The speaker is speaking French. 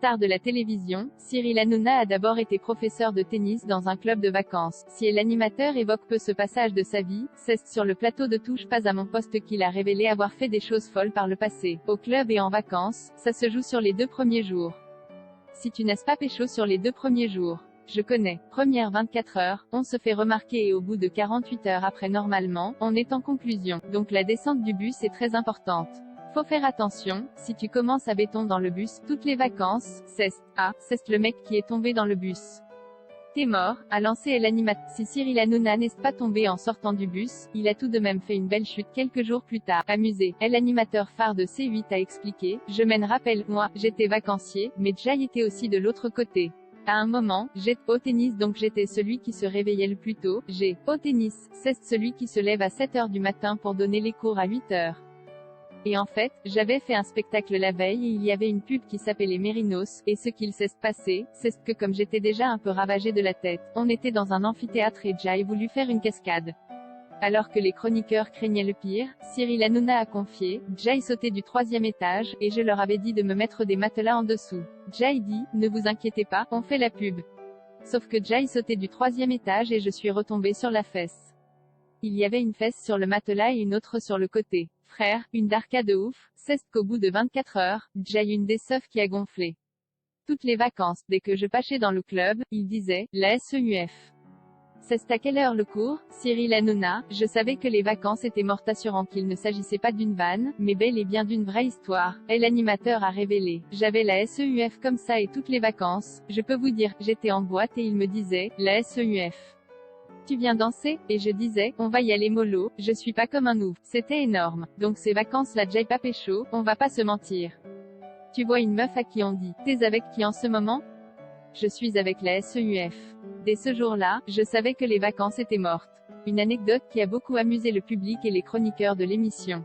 Star de la télévision, Cyril Hanouna a d'abord été professeur de tennis dans un club de vacances. Si l'animateur évoque peu ce passage de sa vie, c'est sur le plateau de Touche pas à mon poste qu'il a révélé avoir fait des choses folles par le passé. Au club et en vacances, ça se joue sur les 2 premiers jours. Si tu n'as pas pécho sur les 2 premiers jours, je connais. Première 24 heures, on se fait remarquer et au bout de 48 heures après normalement, on est en conclusion. Donc la descente du bus est très importante. Faut faire attention, si tu commences à béton dans le bus, toutes les vacances, c'est le mec qui est tombé dans le bus. T'es mort, a lancé l'animateur. Si Cyril Hanouna n'est pas tombé en sortant du bus, il a tout de même fait une belle chute quelques jours plus tard. Amusé, l'animateur phare de C8 a expliqué, je m'en rappelle, moi, j'étais vacancier, mais Jay était aussi de l'autre côté. À un moment, j'étais au tennis donc j'étais celui qui se réveillait le plus tôt, au tennis, c'est celui qui se lève à 7 heures du matin pour donner les cours à 8 heures. Et en fait, j'avais fait un spectacle la veille et il y avait une pub qui s'appelait Mérinos, et ce qu'il s'est passé, c'est que comme j'étais déjà un peu ravagé de la tête, on était dans un amphithéâtre et Jay voulu faire une cascade. Alors que les chroniqueurs craignaient le pire, Cyril Hanouna a confié, Jay sautait du 3e étage, et je leur avais dit de me mettre des matelas en dessous. Jay dit, ne vous inquiétez pas, on fait la pub. Sauf que Jay sautait du 3e étage et je suis retombé sur la fesse. Il y avait une fesse sur le matelas et une autre sur le côté. Frère, une darka de ouf, c'est qu'au bout de 24 heures, Jay une des seufs qui a gonflé. Toutes les vacances, dès que je passais dans le club, il disait, la SEUF. C'est à quelle heure le cours, Cyril Hanouna? Je savais que les vacances étaient mortes assurant qu'il ne s'agissait pas d'une vanne, mais bel et bien d'une vraie histoire. Et l'animateur a révélé, j'avais la SEUF comme ça et toutes les vacances, je peux vous dire, j'étais en boîte et il me disait, la SEUF. Tu viens danser? Et je disais, on va y aller mollo, je suis pas comme un ouf. C'était énorme. Donc ces vacances-là Jay pas pécho, on va pas se mentir. Tu vois une meuf à qui on dit, t'es avec qui en ce moment? Je suis avec la SEUF. Dès ce jour-là, je savais que les vacances étaient mortes. Une anecdote qui a beaucoup amusé le public et les chroniqueurs de l'émission.